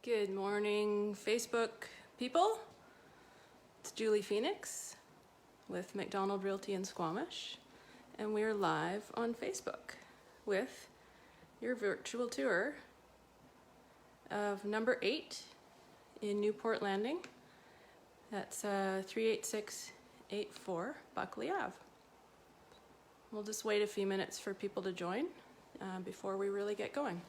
Good morning, Facebook people. It's Julie Phoenix with McDonald Realty in Squamish, and we're live on Facebook with your virtual tour of number 8 in Newport Landing. That's 38684 Buckley Ave. We'll just wait a few minutes for people to join before we really get going.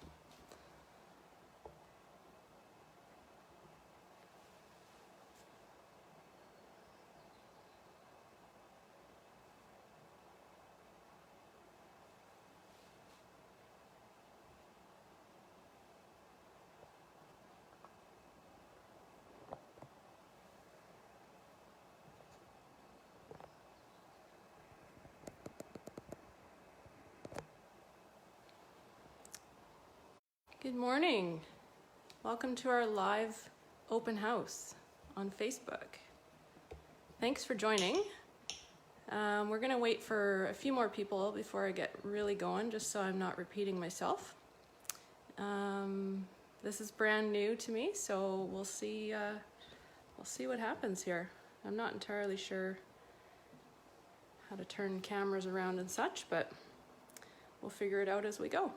Good morning. Welcome to our live open house on Facebook. Thanks for joining. We're gonna wait for a few more people before I get really going, just so I'm not repeating myself. This is brand new to me, so we'll see what happens here. I'm not entirely sure how to turn cameras around and such, but we'll figure it out as we go.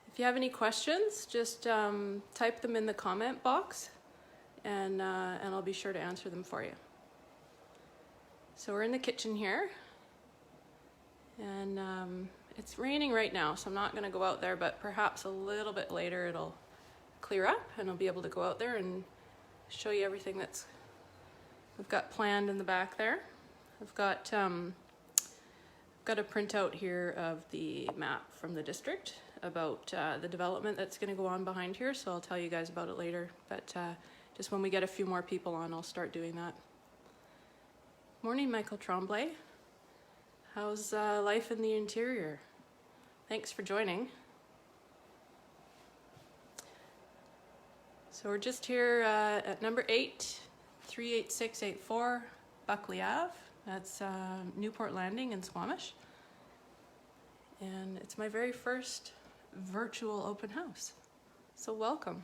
If you have any questions, just type them in the comment box, and I'll be sure to answer them for you. So we're in the kitchen here, and it's raining right now, so I'm not going to go out there, but perhaps a little bit later it'll clear up, and I'll be able to go out there and show you everything that's we've got planned in the back there. I've got a printout here of the map from the district about the development that's going to go on behind here, so I'll tell you guys about it later, but just when we get a few more people on, I'll start doing that. Morning, Michael Tremblay. How's life in the interior? Thanks for joining. So we're just here at number 8, 38684 Buckley Ave. That's Newport Landing in Squamish. And it's my very first virtual open house. So welcome.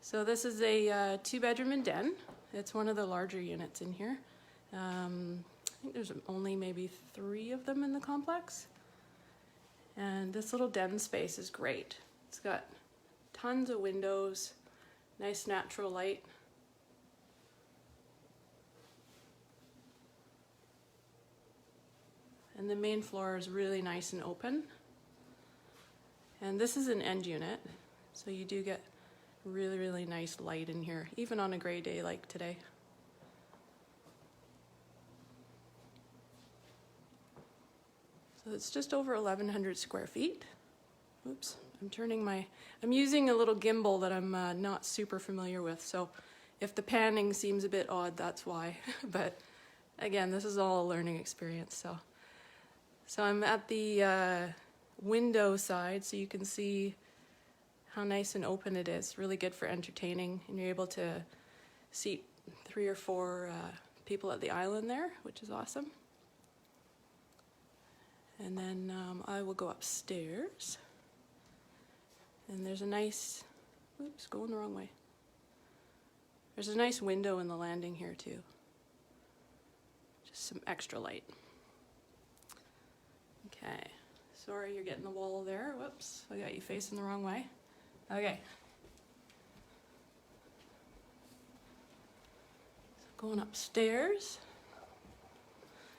So this is a 2-bedroom and den. It's one of the larger units in here. I think there's only maybe 3 of them in the complex. And this little den space is great. It's got tons of windows, nice natural light. And the main floor is really nice and open. And this is an end unit, so you do get really, really nice light in here, even on a gray day like today. So it's just over 1,100 square feet. Oops, I'm using a little gimbal that I'm not super familiar with, so if the panning seems a bit odd, that's why. But again, this is all a learning experience, So I'm at the window side, so you can see how nice and open it is. Really good for entertaining, and you're able to seat 3 or 4 people at the island there, which is awesome. And then I will go upstairs, and there's a nice, oops, going the wrong way. There's a nice window in the landing here too. Just some extra light. Okay, sorry you're getting the wall there. Whoops, I got you facing the wrong way. Okay. So going upstairs.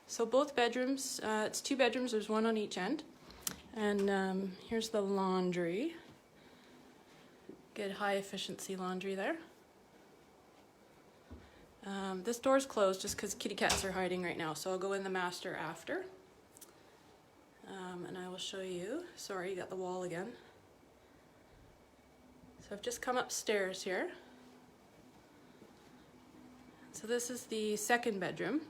So both bedrooms, it's 2 bedrooms, there's 1 on each end. And here's the laundry. Good high efficiency laundry there. This door's closed just because kitty cats are hiding right now, so I'll go in the master after. And I will show you. Sorry, you got the wall again. So I've just come upstairs here. So this is the 2nd bedroom.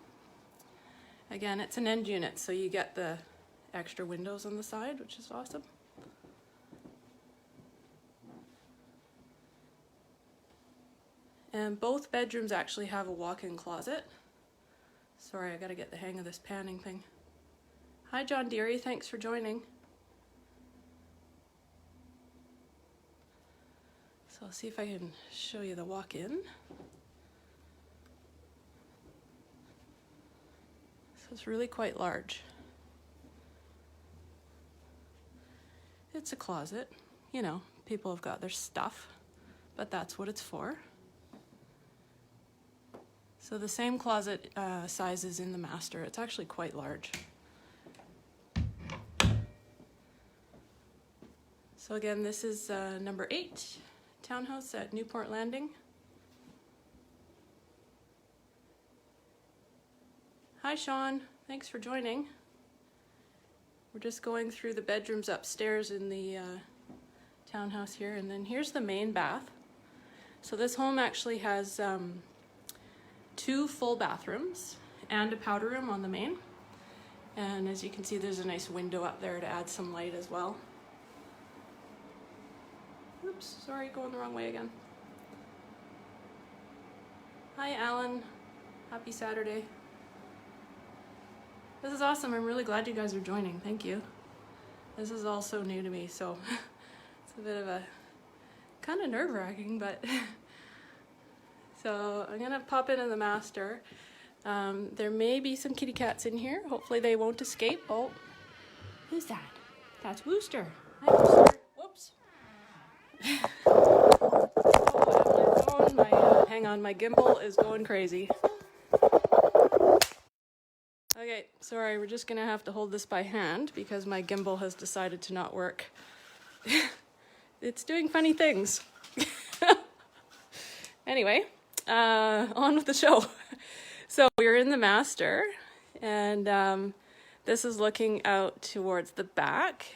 Again, it's an end unit, so you get the extra windows on the side, which is awesome. And both bedrooms actually have a walk-in closet. Sorry, I gotta get the hang of this panning thing. Hi, John Deary, thanks for joining. So I'll see if I can show you the walk-in. So it's really quite large. It's a closet, you know, people have got their stuff, but that's what it's for. So the same closet size is in the master. It's actually quite large. So again, this is number 8, Townhouse at Newport Landing. Hi Sean, thanks for joining. We're just going through the bedrooms upstairs in the townhouse here, and then here's the main bath. So this home actually has 2 full bathrooms and a powder room on the main. And as you can see, there's a nice window up there to add some light as well. Oops, sorry, going the wrong way again. Hi Alan, happy Saturday. This is awesome. I'm really glad you guys are joining. Thank you. This is all so new to me, so it's a bit of a kind of nerve-wracking, but so I'm gonna pop into the master. There may be some kitty cats in here. Hopefully they won't escape. Oh, who's that? That's Wooster. Hi, Wooster. Whoops. Oh, hang on, my gimbal is going crazy. Okay, sorry, we're just gonna have to hold this by hand because my gimbal has decided to not work. It's doing funny things. Anyway, on with the show. So we're in the master, and this is looking out towards the back.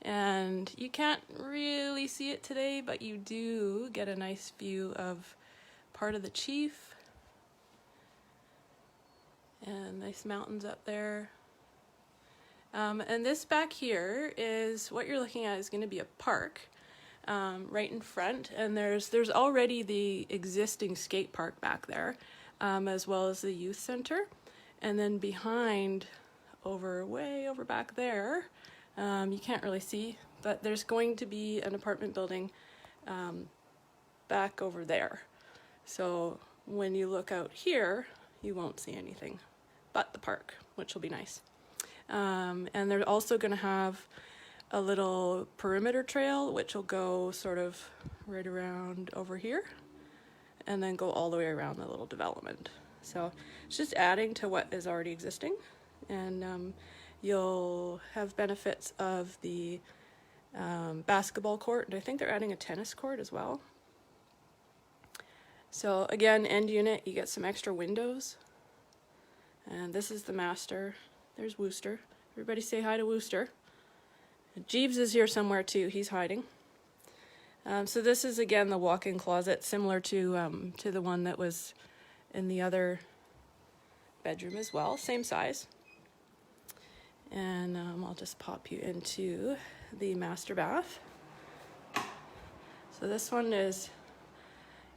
And you can't really see it today, but you do get a nice view of part of the Chief. And nice mountains up there. And this back here is what you're looking at is going to be a park right in front, and there's already the existing skate park back there, as well as the youth center. And then behind, way over back there, you can't really see, but there's going to be an apartment building back over there. So when you look out here, you won't see anything but the park, which will be nice. And they're also going to have a little perimeter trail, which will go sort of right around over here and then go all the way around the little development. So it's just adding to what is already existing, and you'll have benefits of the basketball court, and I think they're adding a tennis court as well. So again, end unit, you get some extra windows. And this is the master. There's Wooster. Everybody say hi to Wooster. Jeeves is here somewhere too. He's hiding. So this is again the walk-in closet, similar to the one that was in the other bedroom as well. Same size. And I'll just pop you into the master bath. So this one is,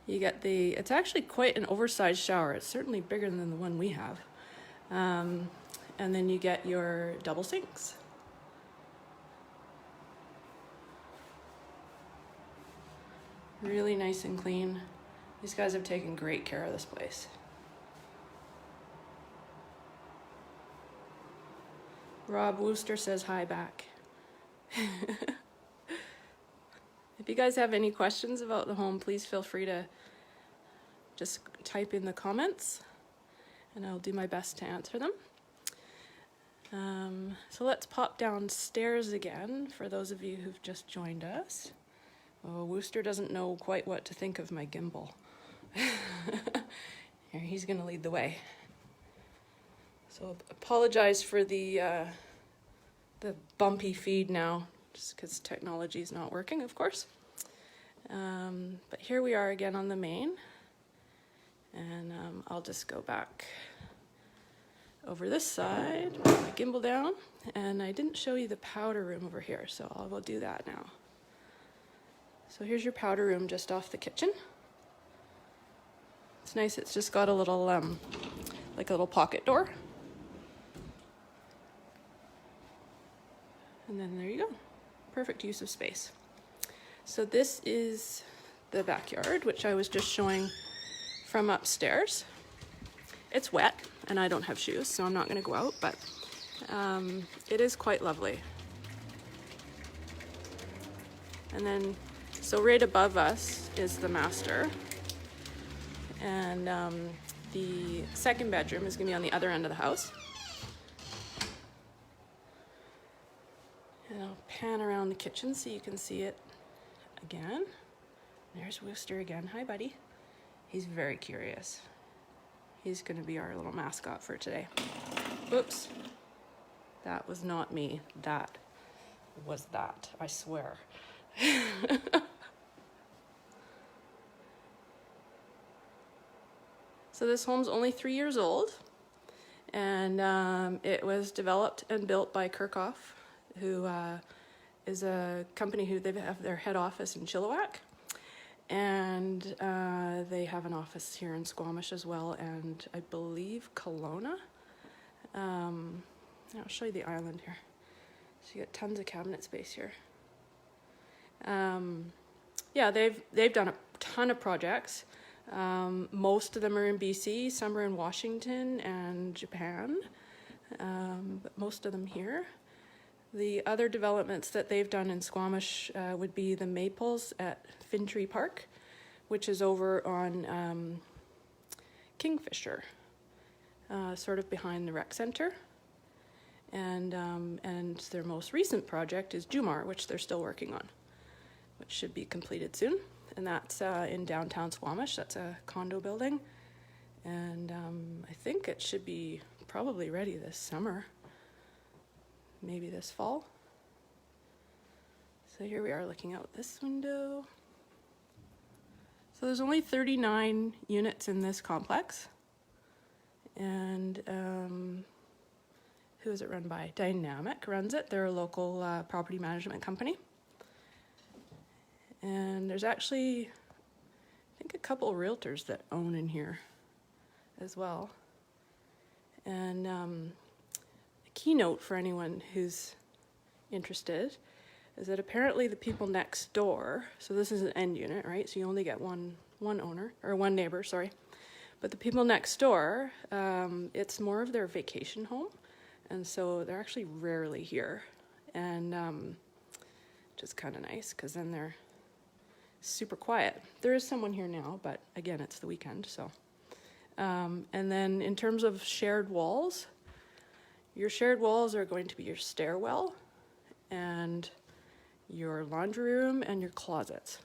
you get it's actually quite an oversized shower. It's certainly bigger than the one we have. And then you get your double sinks. Really nice and clean. These guys have taken great care of this place. Rob Wooster says hi back. If you guys have any questions about the home, please feel free to just type in the comments, and I'll do my best to answer them. So let's pop downstairs again for those of you who've just joined us. Oh, Wooster doesn't know quite what to think of my gimbal. Here, he's gonna lead the way. So apologize for the bumpy feed now, just because technology is not working, of course. But here we are again on the main, and I'll just go back over this side, put my gimbal down, and I didn't show you the powder room over here, so I will do that now. So here's your powder room just off the kitchen. It's nice, it's just got a little, like a little pocket door. And then there you go. Perfect use of space. So this is the backyard, which I was just showing from upstairs. It's wet and I don't have shoes, so I'm not going to go out, but it is quite lovely. And then, so right above us is the master, and the second bedroom is going to be on the other end of the house. And I'll pan around the kitchen so you can see it again. There's Wooster again. Hi, buddy. He's very curious. He's going to be our little mascot for today. Oops. That was not me. That was that, I swear. So this home's only 3 years old, and it was developed and built by Kirchhoff, who is a company who they have their head office in Chilliwack, and they have an office here in Squamish as well, and I believe Kelowna. I'll show you the island here. So you got tons of cabinet space here. Yeah, they've done a ton of projects. Most of them are in BC, some are in Washington and Japan, but most of them here. The other developments that they've done in Squamish would be the Maples at Fintry Park, which is over on Kingfisher, sort of behind the rec center. And their most recent project is Jumar, which they're still working on, which should be completed soon. And that's in downtown Squamish. That's a condo building. And I think it should be probably ready this summer, maybe this fall. So here we are looking out this window. So there's only 39 units in this complex. And who is it run by? Dynamic runs it. They're a local property management company. And there's actually, I think, a couple realtors that own in here as well. And a keynote for anyone who's interested is that apparently the people next door, so this is an end unit, right? So you only get one owner, or one neighbor, sorry. But the people next door, it's more of their vacation home. And so they're actually rarely here. And which is kind of nice, because then they're super quiet. There is someone here now, but again, it's the weekend, so. And then in terms of shared walls, your shared walls are going to be your stairwell and your laundry room and your closets.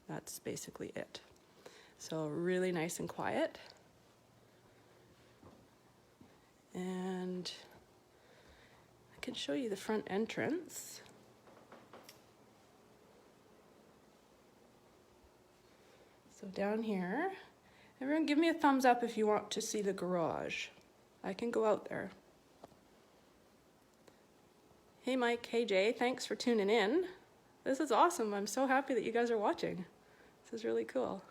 That's basically it. So really nice and quiet. And I can show you the front entrance. So down here, everyone give me a thumbs up if you want to see the garage. I can go out there. Hey Mike, hey Jay, thanks for tuning in. This is awesome. I'm so happy that you guys are watching. This is really cool.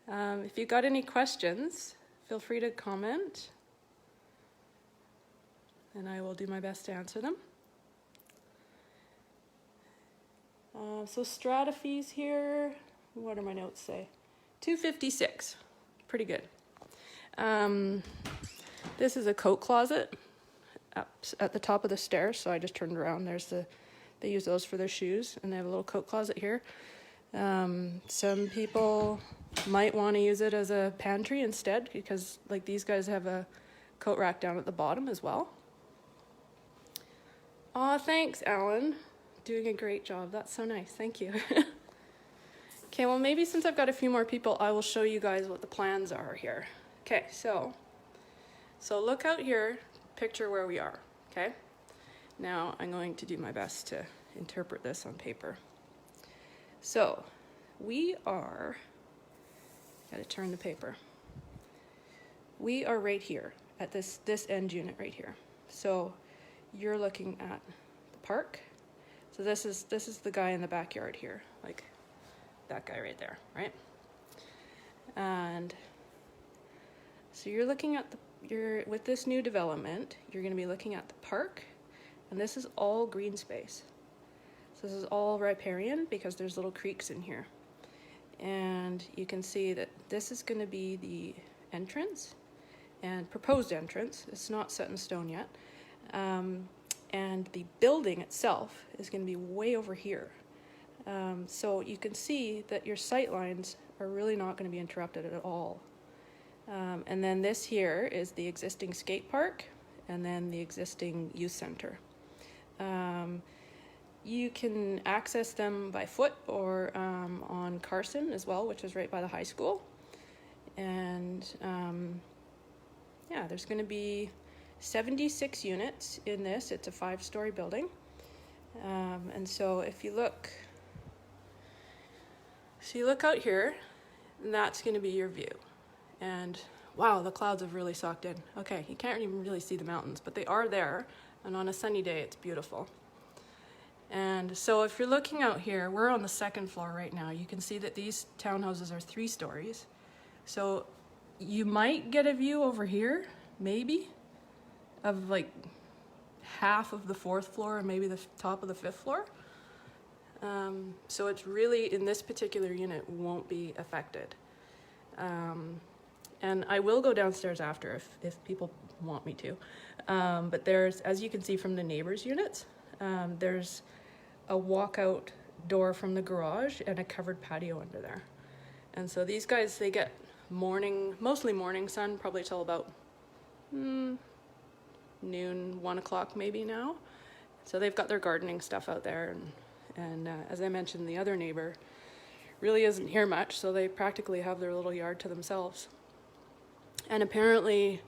If you've got any questions, feel free to comment, and I will do my best to answer them. So strata fees here, what do my notes say? $256, pretty good. This is a coat closet up at the top of the stairs, so I just turned around. They use those for their shoes, and they have a little coat closet here. Some people might want to use it as a pantry instead, because like these guys have a coat rack down at the bottom as well. Aw, thanks, Alan. Doing a great job. That's so nice. Thank you. Okay, well, maybe since I've got a few more people, I will show you guys what the plans are here. Okay, so look out here, picture where we are, okay? Now I'm going to do my best to interpret this on paper. So we are, gotta turn the paper. We are right here at this end unit right here. So you're looking at the park. So this is the guy in the backyard here, like that guy right there, right? And so you're looking at with this new development, you're gonna be looking at the park, and this is all green space. So this is all riparian because there's little creeks in here. And you can see that this is going to be the entrance and proposed entrance. It's not set in stone yet. And the building itself is going to be way over here. So you can see that your sight lines are really not going to be interrupted at all. And then this here is the existing skate park and then the existing youth center. You can access them by foot or on Carson as well, which is right by the high school. And yeah, there's going to be 76 units in this. It's a 5-story building. And so if you look, out here, and that's going to be your view. And wow, the clouds have really socked in. Okay, you can't even really see the mountains, but they are there. And on a sunny day, it's beautiful. And so if you're looking out here, we're on the 2nd floor right now. You can see that these townhouses are 3 stories. So you might get a view over here, maybe, of like half of the 4th floor and maybe the top of the 5th floor. So it's really, in this particular unit, won't be affected. And I will go downstairs after if people want me to. But there's, as you can see from the neighbors' units, there's a walkout door from the garage and a covered patio under there. And so these guys, they get mostly morning sun, probably till about noon, 1 o'clock maybe now. So they've got their gardening stuff out there. And as I mentioned, the other neighbor really isn't here much, so they practically have their little yard to themselves. And apparently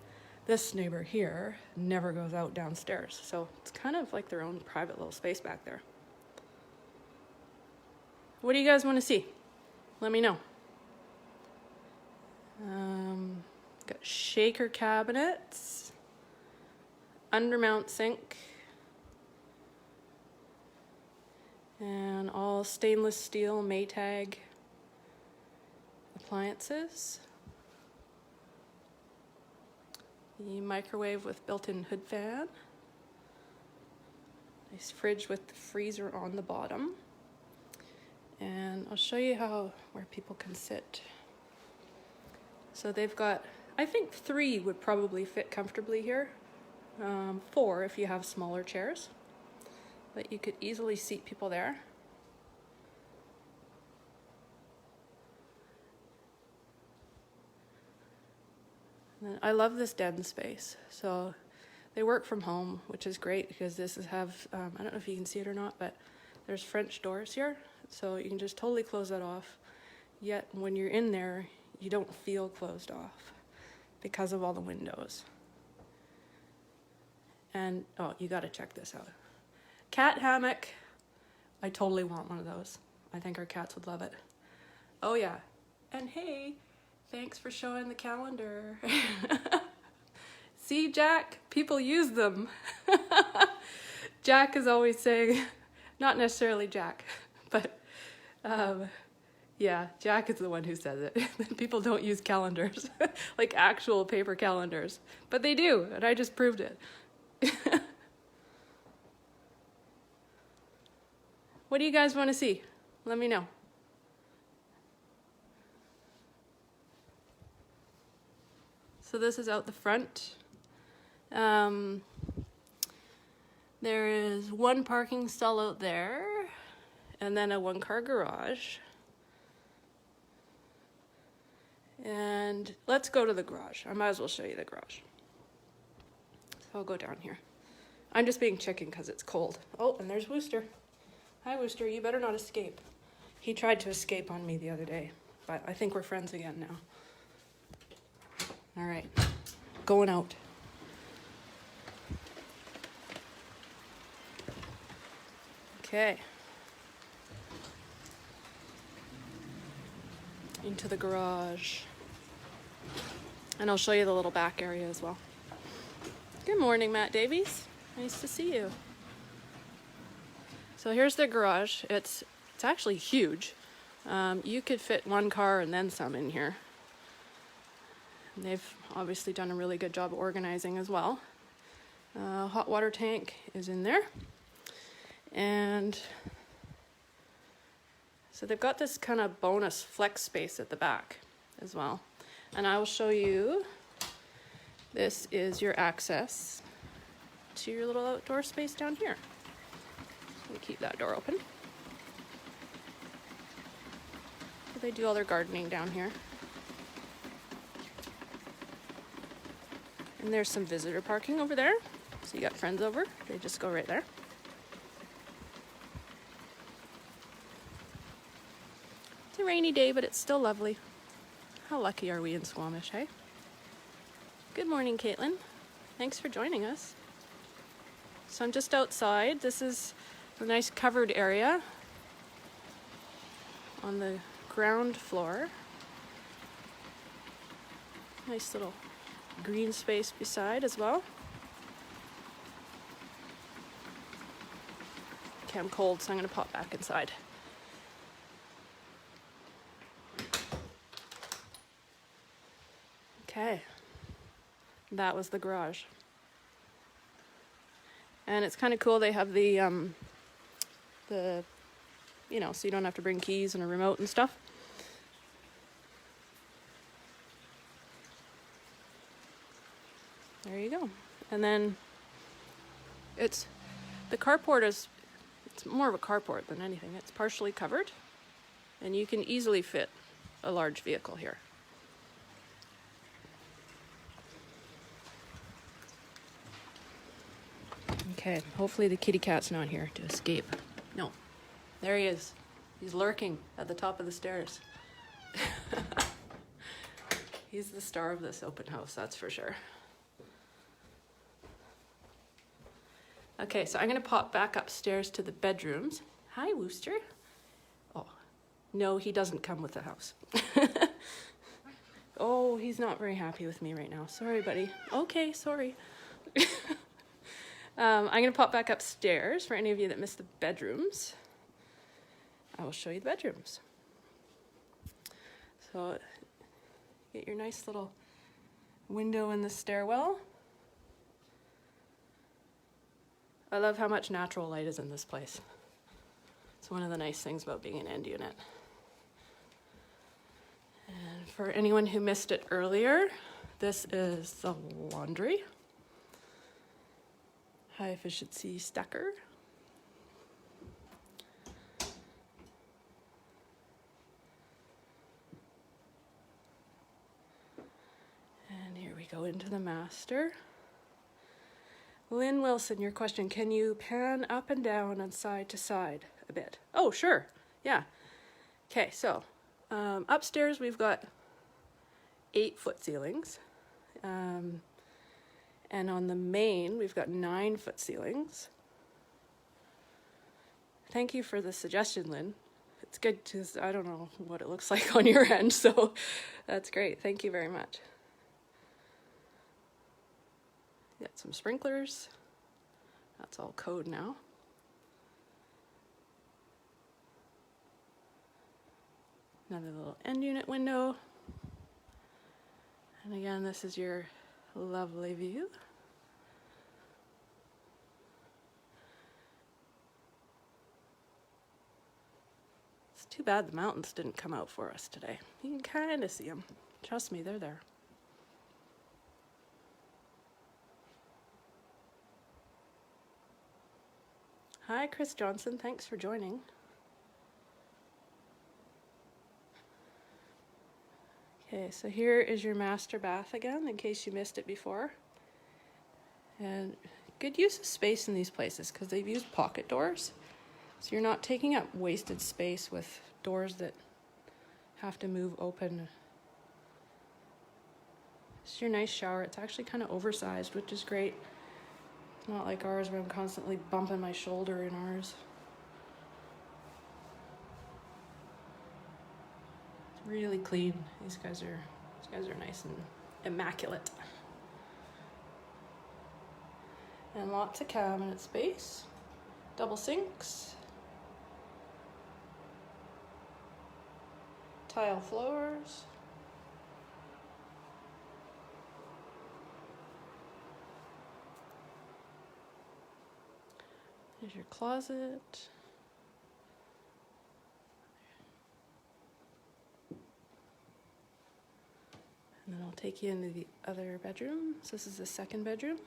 this neighbor here never goes out downstairs. So it's kind of like their own private little space back there. What do you guys want to see? Let me know. Got shaker cabinets, undermount sink, and all stainless steel Maytag appliances. The microwave with built-in hood fan. Nice fridge with the freezer on the bottom. And I'll show you where people can sit. So they've got, I think 3 would probably fit comfortably here. 4 if you have smaller chairs. But you could easily seat people there. And I love this den space. So they work from home, which is great because this is I don't know if you can see it or not, but there's French doors here. So you can just totally close that off. Yet when you're in there, you don't feel closed off because of all the windows. And, oh, you gotta check this out. Cat hammock. I totally want one of those. I think our cats would love it. Oh yeah. And hey, thanks for showing the calendar. See, Jack, people use them. Jack is always saying, not necessarily Jack, but yeah, Jack is the one who says it. People don't use calendars, like actual paper calendars, but they do, and I just proved it. What do you guys want to see? Let me know. So this is out the front. There is 1 parking stall out there, and then a 1-car garage. And let's go to the garage. I might as well show you the garage. So I'll go down here. I'm just being chicken because it's cold. Oh, and there's Wooster. Hi, Wooster. You better not escape. He tried to escape on me the other day, but I think we're friends again now. All right, going out. Okay. Into the garage. And I'll show you the little back area as well. Good morning, Matt Davies. Nice to see you. So here's the garage. It's actually huge. You could fit 1 car and then some in here. And they've obviously done a really good job organizing as well. Hot water tank is in there. And So they've got this kind of bonus flex space at the back as well. And I will show you, this is your access to your little outdoor space down here. Let me keep that door open. So they do all their gardening down here. And there's some visitor parking over there. So you got friends over, they just go right there. It's a rainy day, but it's still lovely. How lucky are we in Squamish, hey? Good morning, Caitlin. Thanks for joining us. So I'm just outside. This is a nice covered area on the ground floor. Nice little green space beside as well. Okay, I'm cold, so I'm gonna pop back inside. Okay, that was the garage. And it's kind of cool, they have the, you know, so you don't have to bring keys and a remote and stuff. There you go. And then the carport it's more of a carport than anything. It's partially covered, and you can easily fit a large vehicle here. Okay, hopefully the kitty cat's not here to escape. No, there he is. He's lurking at the top of the stairs. He's the star of this open house, that's for sure. Okay, so I'm gonna pop back upstairs to the bedrooms. Hi, Wooster. Oh, no, he doesn't come with the house. Oh, he's not very happy with me right now. Sorry, buddy. Okay, sorry. I'm gonna pop back upstairs for any of you that missed the bedrooms. I will show you the bedrooms. So, get your nice little window in the stairwell. I love how much natural light is in this place. It's one of the nice things about being an end unit. And for anyone who missed it earlier, this is the laundry. High efficiency stacker. And here we go into the master. Lynn Wilson, your question, can you pan up and down and side to side a bit? Oh, sure, yeah. Okay, so upstairs we've got 8-foot ceilings. And on the main, we've got 9-foot ceilings. Thank you for the suggestion, Lynn. It's good because I don't know what it looks like on your end, so that's great. Thank you very much. Got some sprinklers. That's all code now. Another little end unit window. And again, this is your lovely view. It's too bad the mountains didn't come out for us today. You can kind of see them. Trust me, they're there. Hi, Chris Johnson. Thanks for joining. Okay, so here is your master bath again, in case you missed it before. And good use of space in these places because they've used pocket doors. So you're not taking up wasted space with doors that have to move open. It's your nice shower. It's actually kind of oversized, which is great. It's not like ours where I'm constantly bumping my shoulder in ours. It's really clean. These guys are nice and immaculate. And lots of cabinet space. Double sinks. Tile floors. There's your closet. And then I'll take you into the other bedroom. So this is the second bedroom.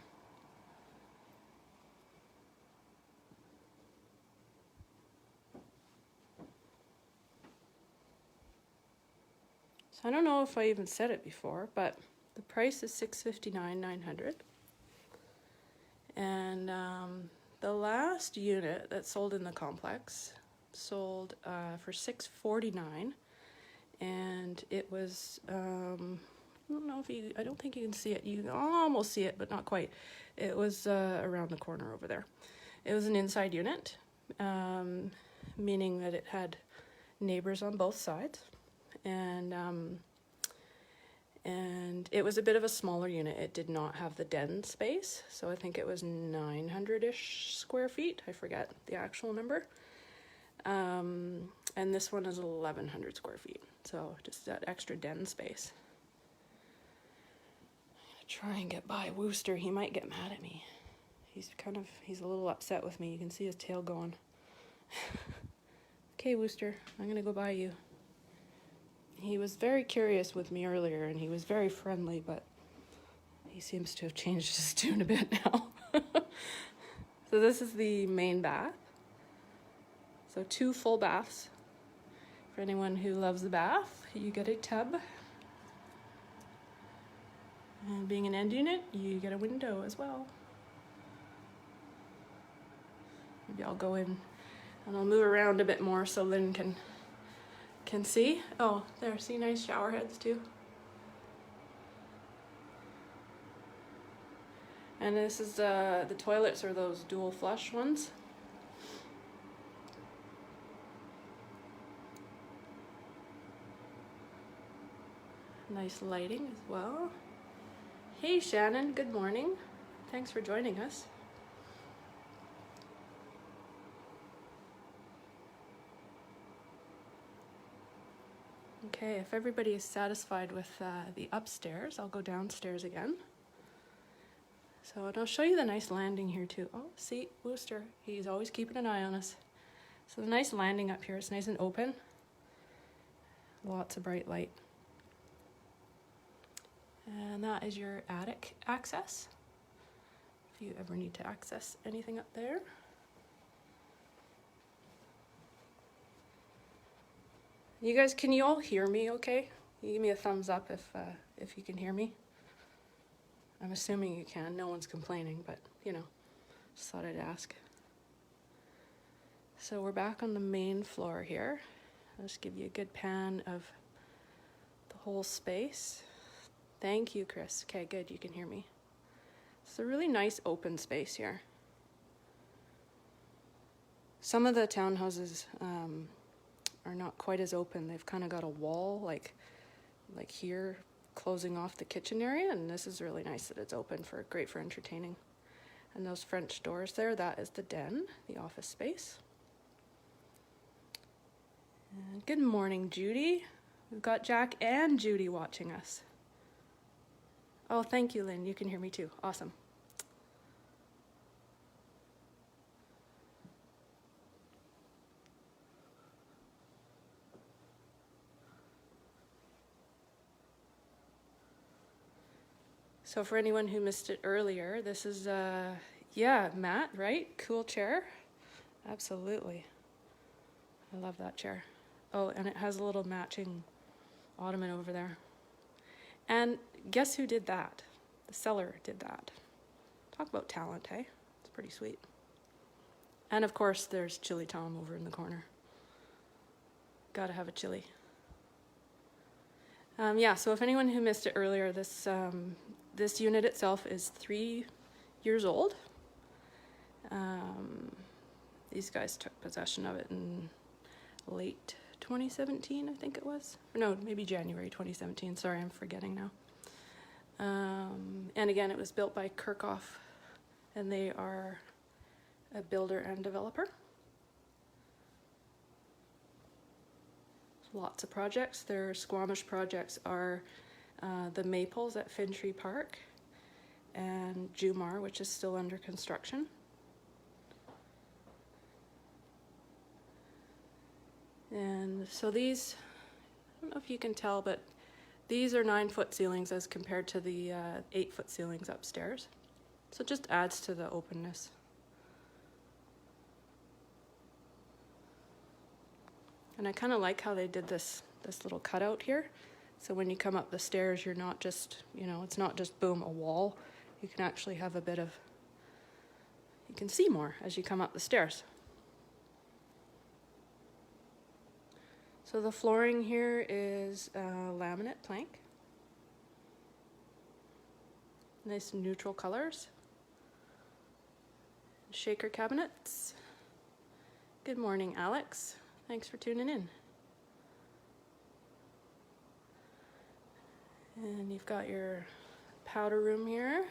So I don't know if I even said it before, but the price is $659,900. And the last unit that sold in the complex sold for $649,000, and it was I don't know if I don't think you can see it. You can almost see it, but not quite. It was around the corner over there. It was an inside unit, meaning that it had neighbors on both sides, and it was a bit of a smaller unit. It did not have the den space, so I think it was 900-ish square feet. I forget the actual number. And this one is 1,100 square feet, so just that extra den space. I'm gonna try and get by Wooster. He might get mad at me. He's a little upset with me. You can see his tail going. Okay, Wooster, I'm gonna go by you. He was very curious with me earlier, and he was very friendly, but he seems to have changed his tune a bit now. So this is the main bath. So 2 full baths. For anyone who loves the bath, you get a tub. And being an end unit, you get a window as well. Maybe I'll go in and I'll move around a bit more so Lynn can see. Oh, there, see, nice shower heads too. And this is the toilets are those dual flush ones. Nice lighting as well. Hey Shannon, good morning. Thanks for joining us. Okay, if everybody is satisfied with the upstairs, I'll go downstairs again. So, and I'll show you the nice landing here too. Oh, see, Wooster, he's always keeping an eye on us. So the nice landing up here, it's nice and open. Lots of bright light. And that is your attic access, if you ever need to access anything up there. You guys, can you all hear me okay? You give me a thumbs up if you can hear me. I'm assuming you can, no one's complaining, but you know, just thought I'd ask. So we're back on the main floor here. I'll just give you a good pan of the whole space. Thank you, Chris. Okay, good, you can hear me. It's a really nice open space here. Some of the townhouses are not quite as open. They've kind of got a wall like here closing off the kitchen area, and this is really nice that it's open, great for entertaining. And those French doors there, that is the den, the office space. And good morning, Judy. We've got Jack and Judy watching us. Oh, thank you, Lynn. You can hear me too. Awesome. So for anyone who missed it earlier, this is, yeah, Matt, right? Cool chair. Absolutely. I love that chair. Oh, and it has a little matching ottoman over there. And guess who did that? The seller did that. Talk about talent, hey? It's pretty sweet. And of course, there's Chili Tom over in the corner. Gotta have a chili. Yeah, so if anyone who missed it earlier, this unit itself is 3 years old. These guys took possession of it in late 2017, I think it was. Or no, maybe January 2017. Sorry, I'm forgetting now. And again, it was built by Kirchhoff, and they are a builder and developer. Lots of projects. Their Squamish projects are the Maples at Fintry Park and Jumar, which is still under construction. And so these, I don't know if you can tell, but These are 9-foot ceilings as compared to the 8-foot ceilings upstairs. So it just adds to the openness. And I kind of like how they did this little cutout here. So when you come up the stairs, you're not just, you know, it's not just boom, a wall. You can actually have a bit of, you can see more as you come up the stairs. So the flooring here is laminate plank. Nice neutral colors. Shaker cabinets. Good morning, Alex. Thanks for tuning in. And you've got your powder room here.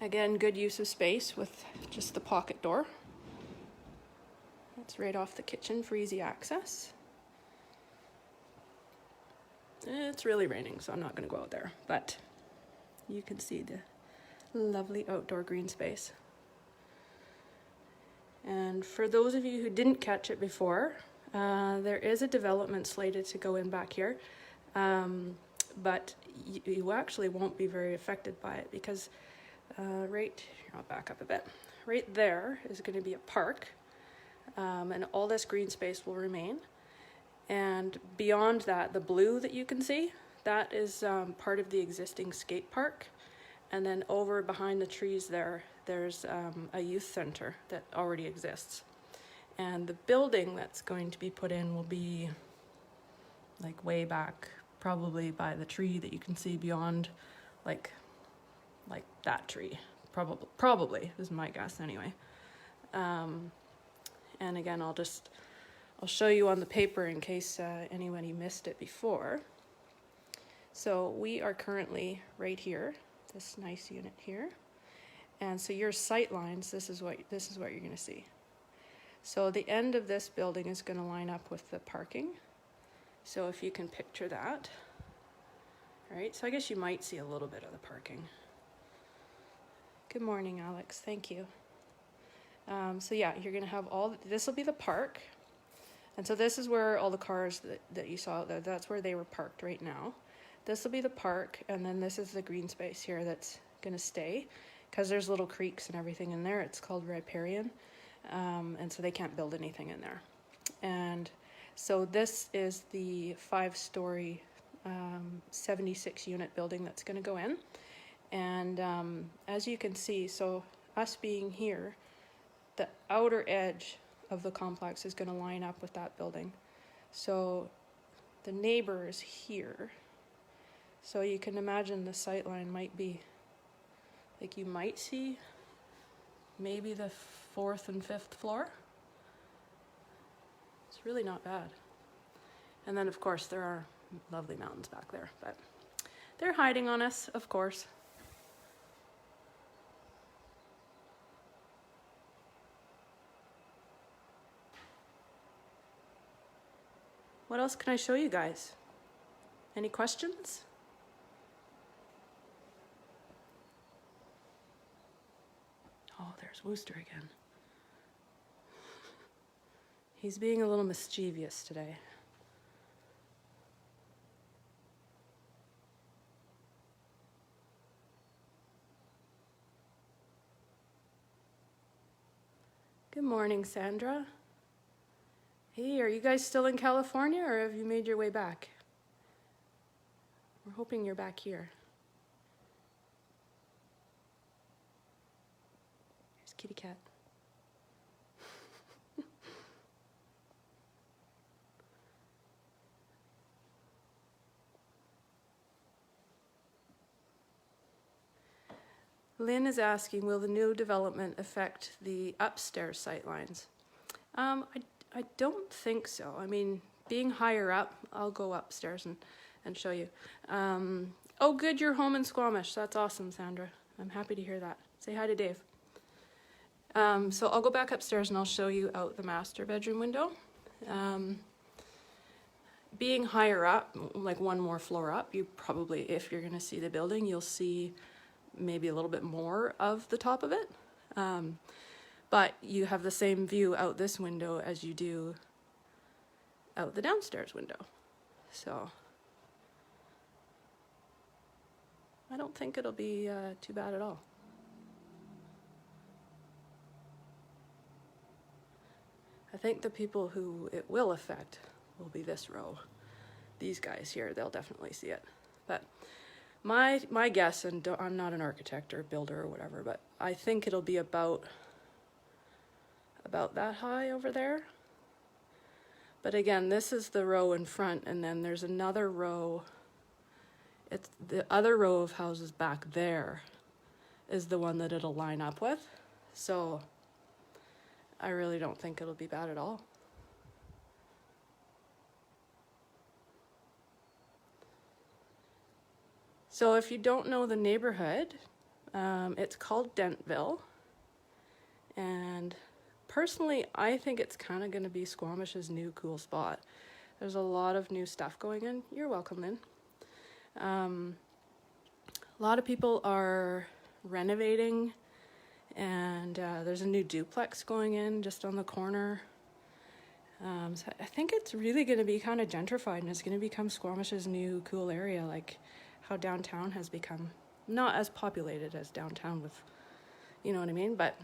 Again, good use of space with just the pocket door. That's right off the kitchen for easy access. It's really raining, so I'm not going to go out there, but you can see the lovely outdoor green space. And for those of you who didn't catch it before, there is a development slated to go in back here, but you actually won't be very affected by it because I'll back up a bit. Right there is going to be a park, and all this green space will remain. And beyond that, the blue that you can see, that is part of the existing skate park. And then over behind the trees there's a youth center that already exists. And the building that's going to be put in will be like way back, probably by the tree that you can see beyond, like that tree. Probably is my guess anyway. And again, I'll show you on the paper in case anybody missed it before. So we are currently right here, this nice unit here. And so your sight lines, this is what you're going to see. So the end of this building is going to line up with the parking. So if you can picture that. All right, so I guess you might see a little bit of the parking. Good morning, Alex. Thank you. So yeah, you're going to have this will be the park. And so this is where all the cars that you saw, that's where they were parked right now. This will be the park, and then this is the green space here that's going to stay, because there's little creeks and everything in there. It's called riparian, and so they can't build anything in there. And so this is the 5-story 76-unit building that's going to go in. And as you can see, so us being here, the outer edge of the complex is going to line up with that building. So the neighbor is here. So you can imagine the sight line might be, like you might see maybe the 4th and 5th floor. It's really not bad. And then of course there are lovely mountains back there, but they're hiding on us, of course. What else can I show you guys? Any questions? Oh, there's Wooster again. He's being a little mischievous today. Good morning, Sandra. Hey, are you guys still in California or have you made your way back? We're hoping you're back here. Here's kitty cat. Lynn is asking, will the new development affect the upstairs sightlines? I don't think so. I mean, being higher up, I'll go upstairs and show you. Oh, good, you're home in Squamish. That's awesome, Sandra. I'm happy to hear that. Say hi to Dave. So I'll go back upstairs and I'll show you out the master bedroom window. Being higher up, like one more floor up, you probably, if you're going to see the building, you'll see maybe a little bit more of the top of it. But you have the same view out this window as you do out the downstairs window. So I don't think it'll be too bad at all. I think the people who it will affect will be this row. These guys here, they'll definitely see it. But my guess, and I'm not an architect or builder or whatever, but I think it'll be about that high over there. But again, this is the row in front, and then there's another row. It's the other row of houses back there is the one that it'll line up with. So I really don't think it'll be bad at all. So if you don't know the neighborhood, it's called Dentville. And personally, I think it's kind of going to be Squamish's new cool spot. There's a lot of new stuff going in. You're welcome, Lynn. A lot of people are renovating, and there's a new duplex going in just on the corner. So I think it's really going to be kind of gentrified, and it's going to become Squamish's new cool area, like how downtown has become. Not as populated as downtown with, you know what I mean? But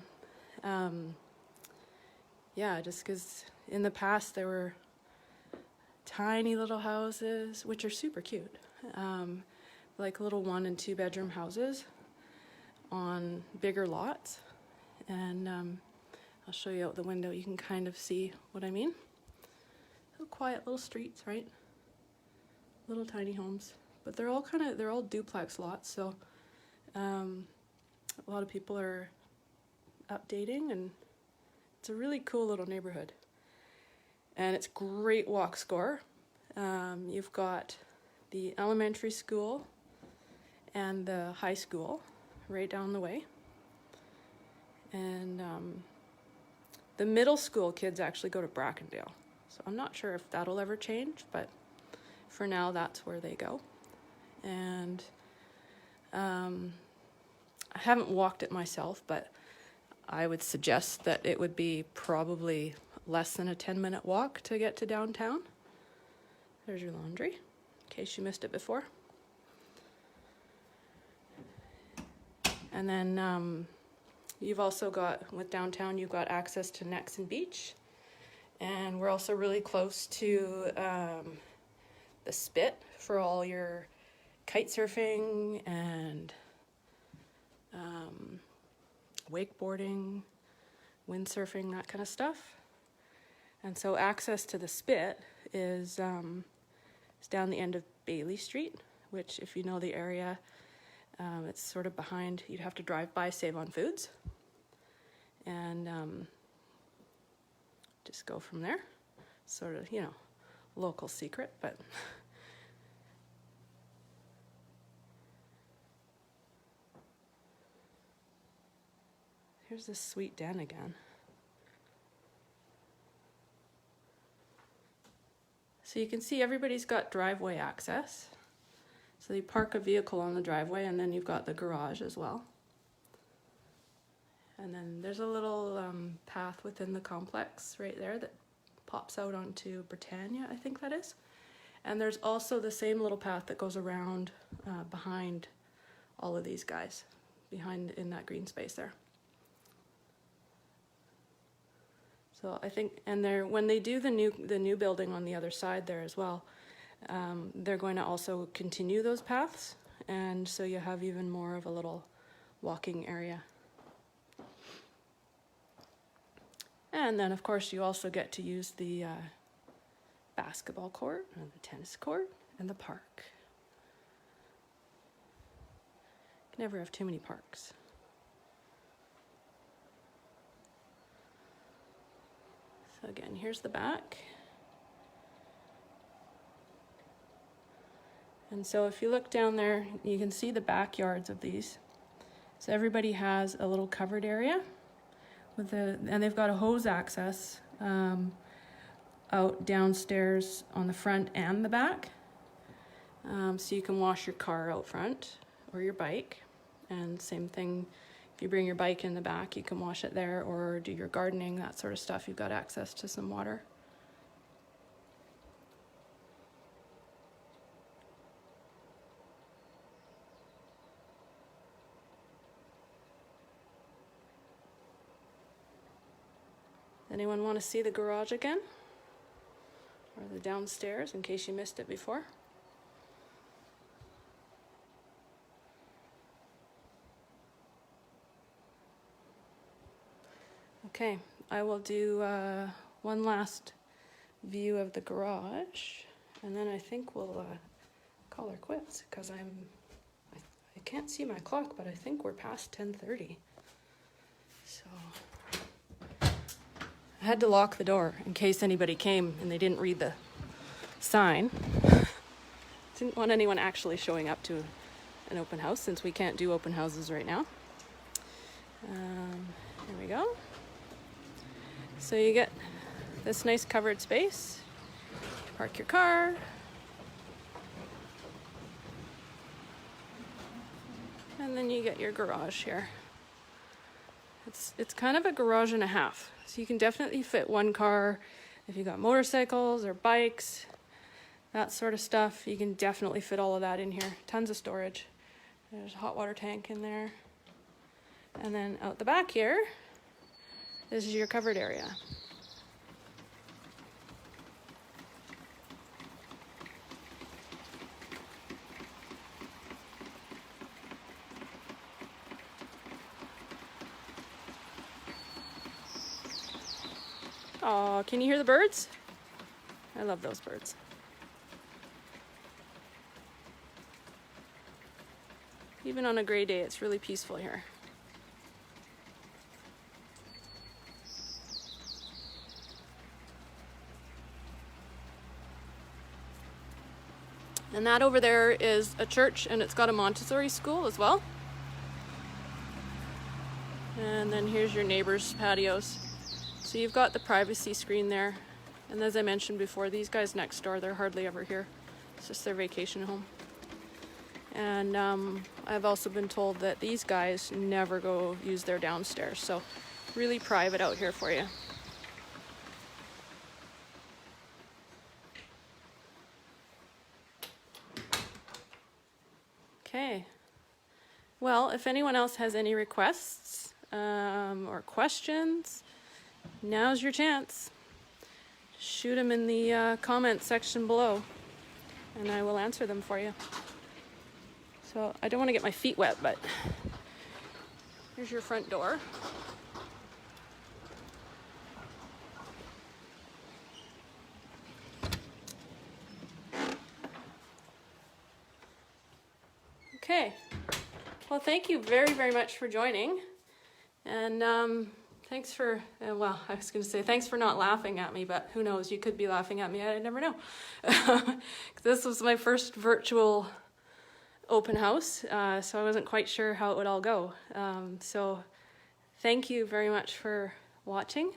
yeah, just because in the past there were tiny little houses, which are super cute, like little 1 and 2 bedroom houses on bigger lots. And I'll show you out the window. You can kind of see what I mean. Little quiet little streets, right? Little tiny homes, but they're all duplex lots. So a lot of people are updating, and it's a really cool little neighborhood. And it's great walk score. You've got the elementary school and the high school right down the way. And the middle school kids actually go to Brackendale. So I'm not sure if that'll ever change, but for now that's where they go. And I haven't walked it myself, but I would suggest that it would be probably less than a 10-minute walk to get to downtown. There's your laundry, in case you missed it before. And then you've also got, with downtown, you've got access to Nexon Beach. And we're also really close to the Spit for all your kite surfing and wakeboarding, windsurfing, that kind of stuff. And so access to the Spit is down the end of Bailey Street, which, if you know the area, it's sort of behind. You'd have to drive by Save on Foods and just go from there. Sort of, you know, local secret, but here's this sweet den again. So you can see everybody's got driveway access. So you park a vehicle on the driveway, and then you've got the garage as well. And then there's a little path within the complex right there that pops out onto Britannia, I think that is. And there's also the same little path that goes around behind all of these guys, behind in that green space there. So I think, and when they do the new building on the other side there as well, they're going to also continue those paths, and so you have even more of a little walking area. And then, of course, you also get to use the basketball court, and the tennis court, and the park. Can never have too many parks. So again, here's the back. And so if you look down there, you can see the backyards of these. So everybody has a little covered area and they've got a hose access out downstairs on the front and the back. So you can wash your car out front or your bike. And same thing, if you bring your bike in the back, you can wash it there, or do your gardening, that sort of stuff. You've got access to some water. Anyone want to see the garage again? Or the downstairs, in case you missed it before? Okay, I will do one last view of the garage, and then I think we'll call her quits, because I can't see my clock, but I think we're past 10:30. So I had to lock the door in case anybody came and they didn't read the sign. Didn't want anyone actually showing up to an open house, since we can't do open houses right now. Here we go. So you get this nice covered space. Park your car. And then you get your garage here. It's kind of a garage and a half. So you can definitely fit one car. If you got motorcycles or bikes, that sort of stuff, you can definitely fit all of that in here. Tons of storage. There's a hot water tank in there. And then out the back here, this is your covered area. Oh, can you hear the birds? I love those birds. Even on a gray day, it's really peaceful here. And that over there is a church, and it's got a Montessori school as well. And then here's your neighbors' patios. So you've got the privacy screen there. And as I mentioned before, these guys next door, they're hardly ever here. It's just their vacation home. And I've also been told that these guys never go use their downstairs. So really private out here for you. Okay. Well, if anyone else has any requests or questions, now's your chance. Shoot them in the comment section below, and I will answer them for you. So I don't want to get my feet wet, but here's your front door. Okay. Well, thank you very, very much for joining. And thanks for, well, I was going to say thanks for not laughing at me, but who knows, you could be laughing at me, I never know. This was my first virtual open house, so I wasn't quite sure how it would all go. So thank you very much for watching,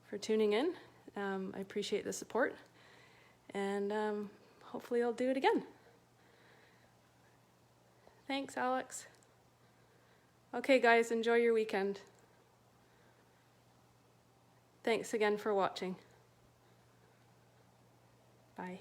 for tuning in. I appreciate the support, and hopefully I'll do it again. Thanks, Alex. Okay, guys, enjoy your weekend. Thanks again for watching. Bye.